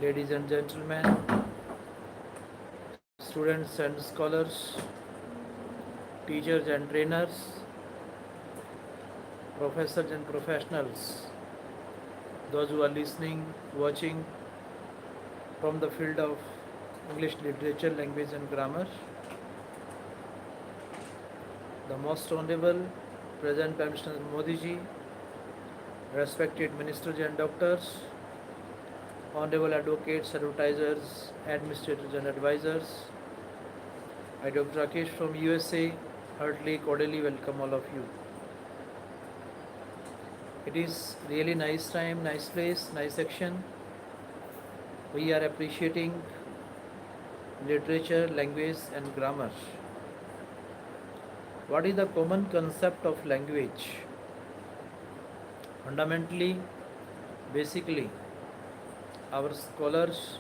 ladies and gentlemen, students and scholars, teachers and trainers, professors and professionals, those who are listening, watching from the field of English literature, language and grammar, the most honorable President Prime Minister Modi ji, respected ministers and doctors, honorable advocates, advertisers, administrators and advisors, I Dr. Rakesh from USA, heartily, cordially welcome all of you. It is really nice time, nice place, nice section. We are appreciating literature, language and grammar. What is the common concept of language? Fundamentally, basically, our scholars,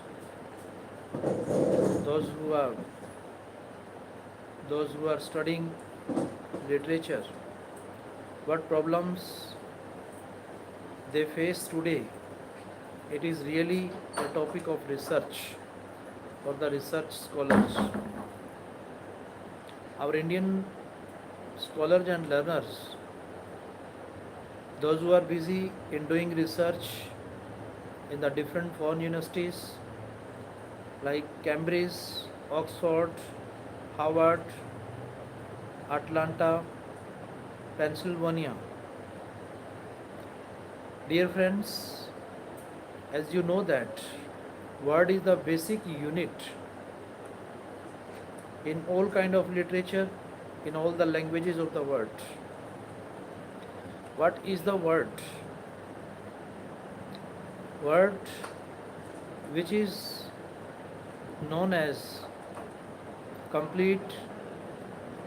those who are studying literature, what problems they face today, it is really a topic of research for the research scholars. Our Indian scholars and learners, those who are busy in doing research in the different foreign universities like Cambridge, Oxford, Harvard, Atlanta, Pennsylvania. Dear friends, as you know that word is the basic unit in all kind of literature, in all the languages of the world. What is the word? Word which is known as complete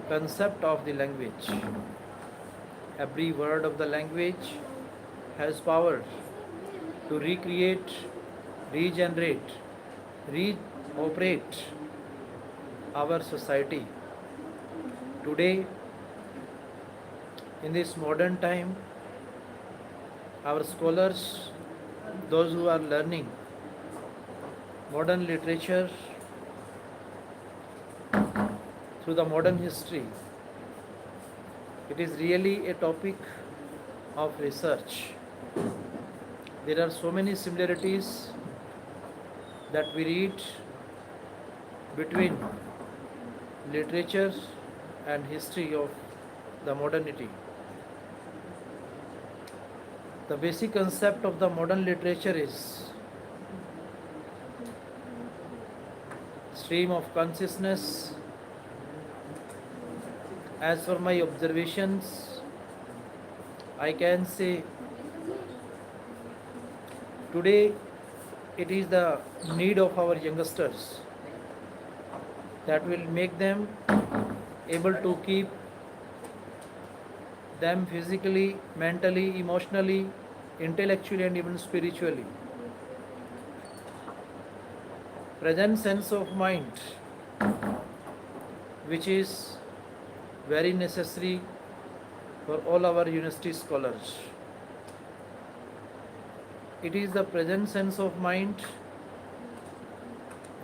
concept of the language. Every word of the language has power to recreate, regenerate, reoperate our society. Today, in this modern time, our scholars, those who are learning modern literature through the modern history, it is really a topic of research. There are so many similarities that we read between literature and history of the modernity. The basic concept of the modern literature is stream of consciousness. As for my observations, I can say today it is the need of our youngsters that will make them able to keep them physically, mentally, emotionally, intellectually and even spiritually. Present sense of mind, which is very necessary for all our university scholars. It is the present sense of mind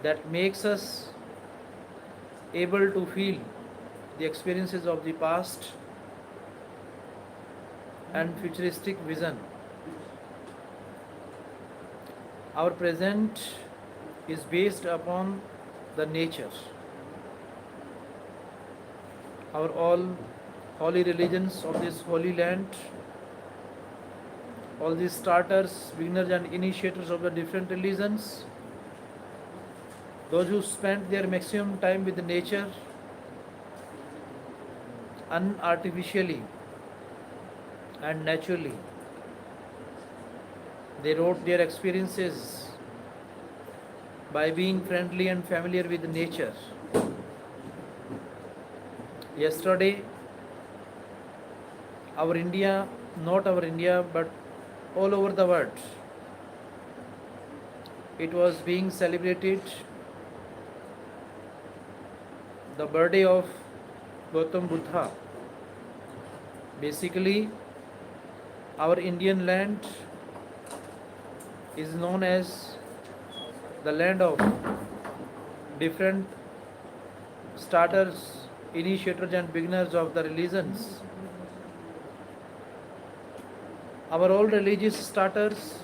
that makes us able to feel the experiences of the past and futuristic vision. Our present is based upon the nature. Our all holy religions of this holy land, all these starters, beginners and initiators of the different religions, those who spent their maximum time with nature, unartificially and naturally, they wrote their experiences by being friendly and familiar with nature. Yesterday, our India, not our India, but all over the world, it was being celebrated the birthday of Gautam Buddha. Basically, our Indian land is known as the land of different starters, initiators, and beginners of the religions. Our old religious starters,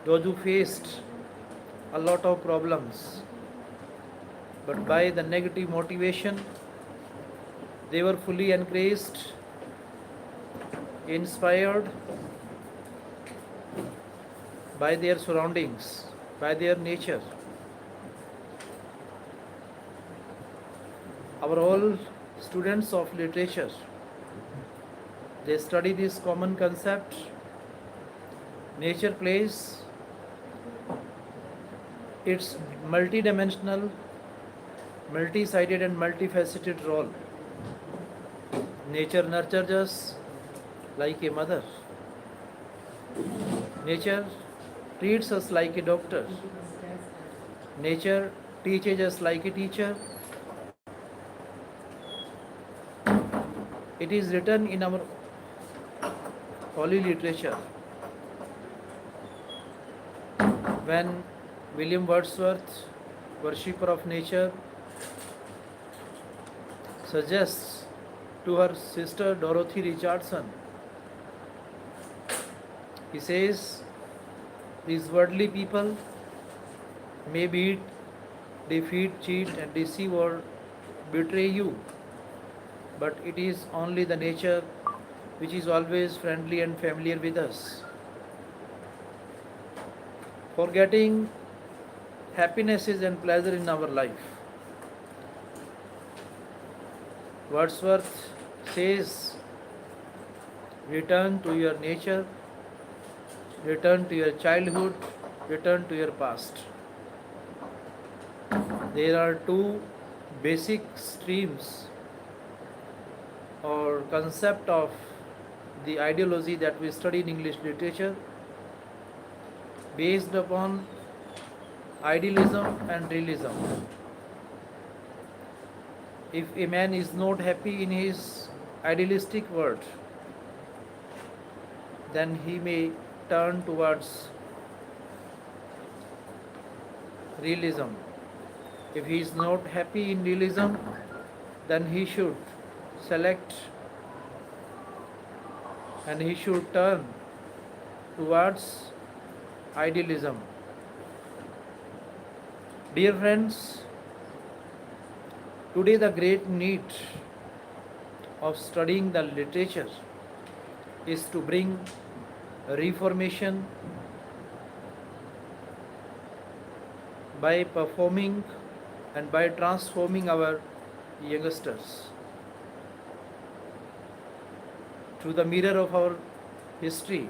those who faced a lot of problems, but by the negative motivation, they were fully encouraged, inspired by their surroundings, by their nature. Our all students of literature, they study this common concept. Nature plays its multidimensional, multi-sided and multifaceted role. Nature nurtures us like a mother. Nature treats us like a doctor. Nature teaches us like a teacher. It is written in our holy literature. When William Wordsworth, worshipper of nature, suggests to her sister Dorothy Richardson, he says, these worldly people may beat, defeat, cheat, and deceive or betray you, but it is only the nature which is always friendly and familiar with us. Forgetting happinesses and pleasure in our life. Wordsworth says, return to your nature, return to your childhood, return to your past. There are two basic streams or concept of the ideology that we study in English literature, based upon idealism and realism. If a man is not happy in his idealistic world, then he may turn towards realism. If he is not happy in realism, then he should select and he should turn towards idealism. Dear friends, today the great need of studying the literature is to bring reformation by performing and by transforming our youngsters. Through the mirror of our history,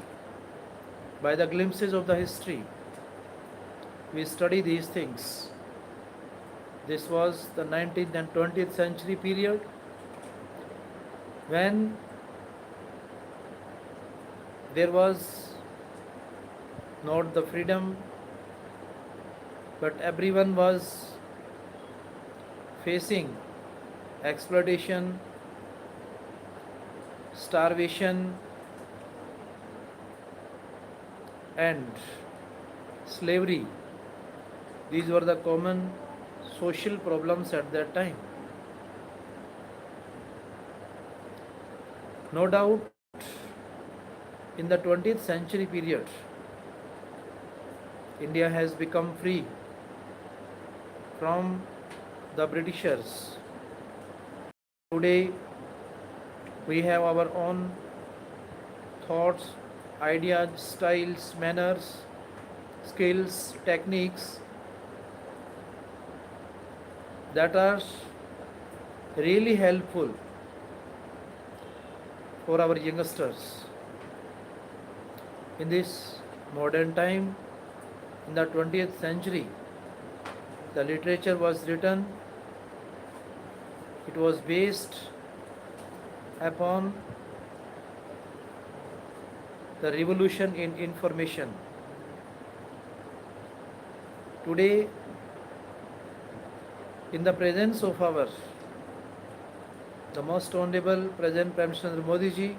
by the glimpses of the history, we study these things. This was the 19th and 20th century period when there was not the freedom, but everyone was facing exploitation, starvation, and slavery. These were the common social problems at that time. No doubt, in the 20th century period, India has become free from the Britishers. Today, we have our own thoughts, ideas, styles, manners, skills, techniques that are really helpful for our youngsters. In this modern time, in the 20th century, the literature was written, it was based upon the revolution in information. Today, in the presence of our the most honorable President Prime Minister Modi ji,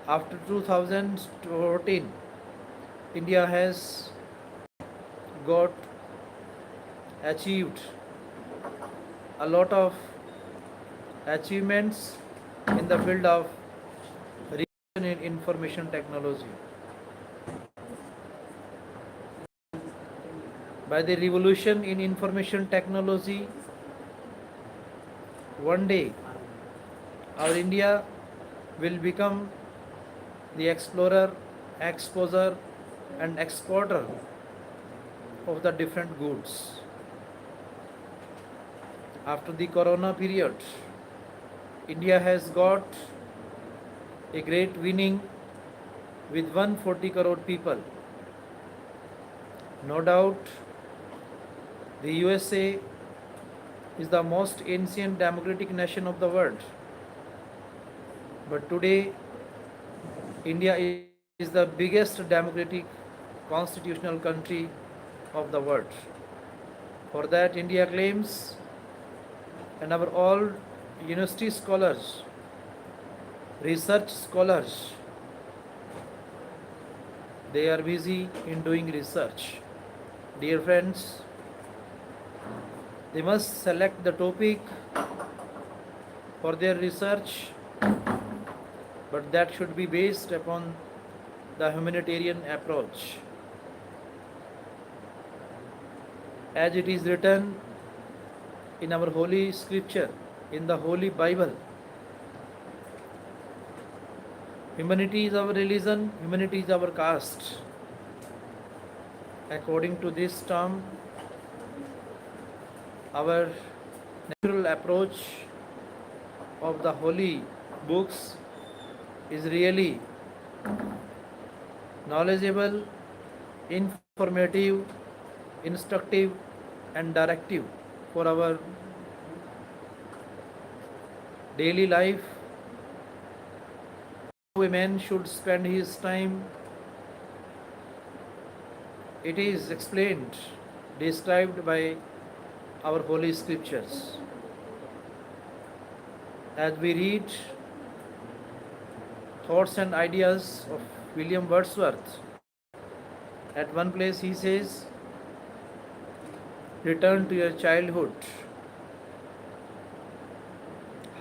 after 2014, India has got achieved a lot of achievements in the field of revolution in information technology. By the revolution in information technology, one day our India will become the explorer, exposer, and exporter of the different goods. After the corona period, India has got a great winning with 140 crore people. No doubt, the USA is the most ancient democratic nation of the world. But today, India is the biggest democratic constitutional country of the world. For that, India claims, and our all university scholars, research scholars, they are busy in doing research. Dear friends, they must select the topic for their research, but that should be based upon the humanitarian approach. As it is written in our holy scripture, in the holy Bible, humanity is our religion, humanity is our caste. According to this term, our natural approach of the holy books is really knowledgeable, informative, instructive, and directive for our daily life. How a man should spend his time, it is explained, described by our holy scriptures. As we read thoughts and ideas of William Wordsworth, at one place he says, "Return to your childhood."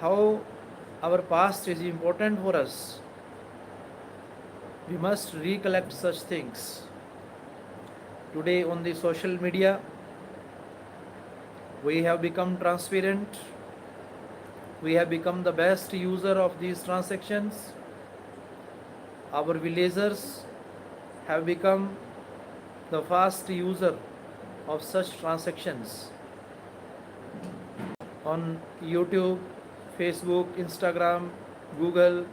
How our past is important for us. We must recollect such things. Today on the social media, we have become transparent. We have become the best user of these transactions. Our villagers have become the fast user of such transactions. On YouTube, Facebook, Instagram, Google,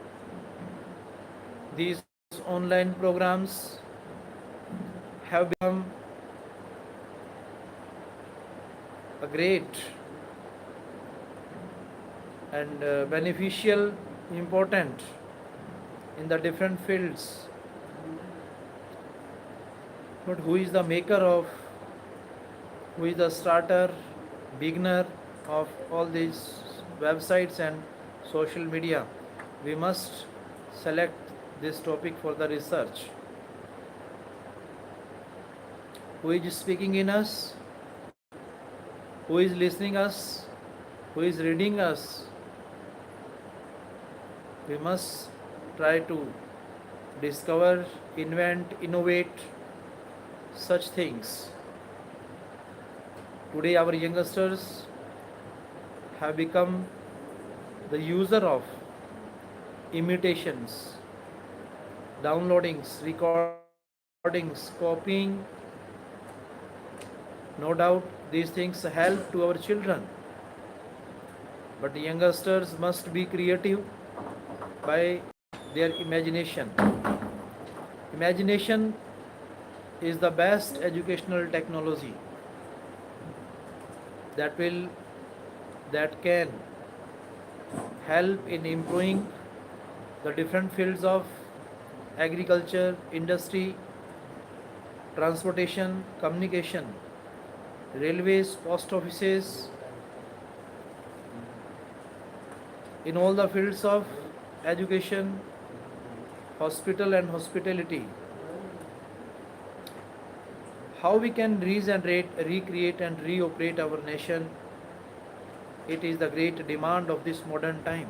these online programs have become a great and beneficial, important in the different fields. But who is the maker of, who is the starter, beginner of all these websites and social media? We must select this topic for the research. Who is speaking in us? Who is listening us? Who is reading us? We must try to discover, invent, innovate such things. Today our youngsters have become the user of imitations, downloadings, recordings, copying. No doubt these things help to our children. But the youngsters must be creative by their imagination. Imagination is the best educational technology that can help in improving the different fields of agriculture, industry, transportation, communication, railways, post offices, in all the fields of education, hospital and hospitality. how we can regenerate, recreate and reoperate our nation. It is the great demand of this modern time.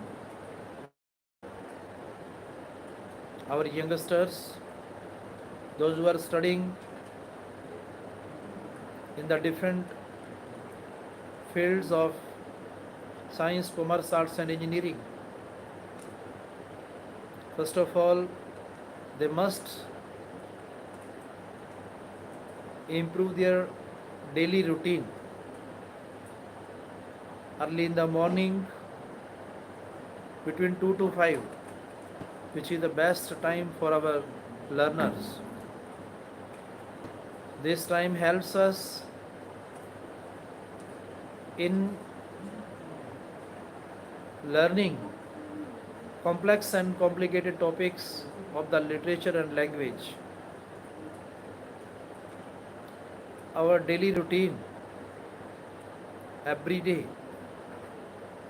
Our youngsters, those who are studying in the different fields of science, commerce, arts and engineering, first of all, they must improve their daily routine. Early in the morning, between 2 to 5, which is the best time for our learners. This time helps us in learning complex and complicated topics of the literature and language. Our daily routine, every day.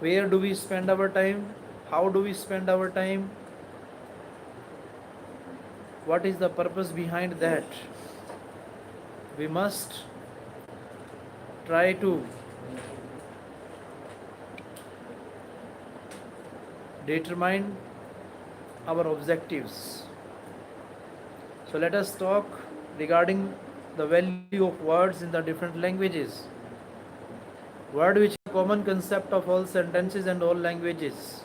Where do we spend our time? How do we spend our time? What is the purpose behind that? We must try to determine our objectives. So let us talk regarding the value of words in the different languages. Word which is a common concept of all sentences and all languages.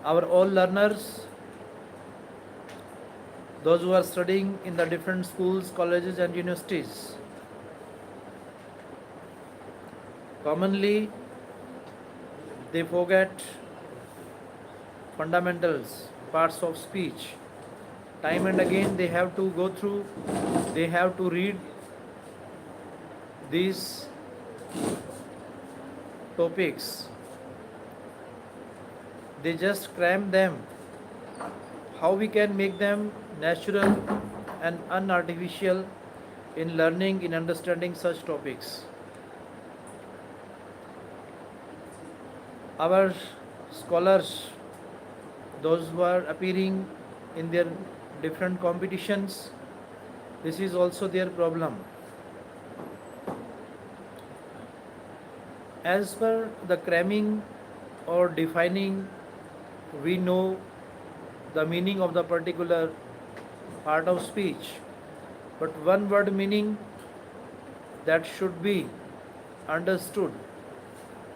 Our all learners, those who are studying in the different schools, colleges and universities, commonly they forget fundamentals, parts of speech. Time and again they have to go through, they have to read these topics. They just cram them. How we can make them natural and unartificial in learning, in understanding such topics? Our scholars, those who are appearing in their different competitions, this is also their problem. As per the cramming or defining, we know the meaning of the particular part of speech, but one word meaning that should be understood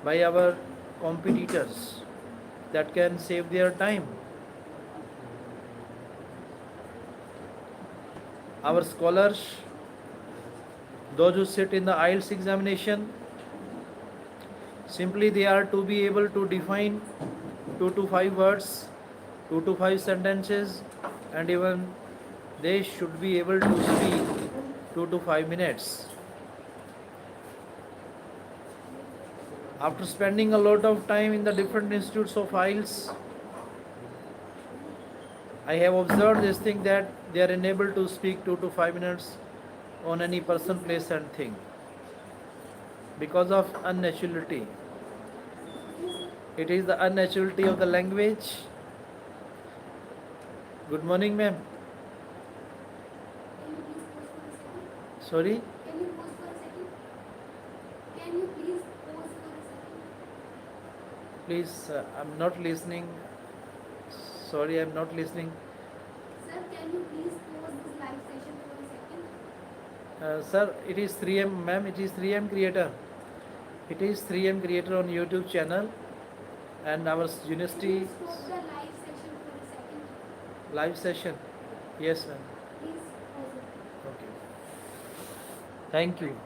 by our competitors, that can save their time. Our scholars, those who sit in the IELTS examination, simply they are to be able to define 2 to 5 words, 2 to 5 sentences, and even they should be able to speak 2 to 5 minutes. After spending a lot of time in the different institutes of IELTS, I have observed this thing that they are unable to speak 2 to 5 minutes on any person, place and thing because of unnaturality. It is the unnaturality of the language. Good morning, ma'am. Sorry? Can you pause for a second? Can you please pause for a second? Please, I'm not listening. Sorry, I'm not listening. Sir, can you please pause this live session for a second? Sir, it is 3M, ma'am. It is 3M Creator. It is 3M Creator on YouTube channel, and our Can university you stop the live session for a second? live session. Yes, ma'am. Please pause it. Okay. Thank you.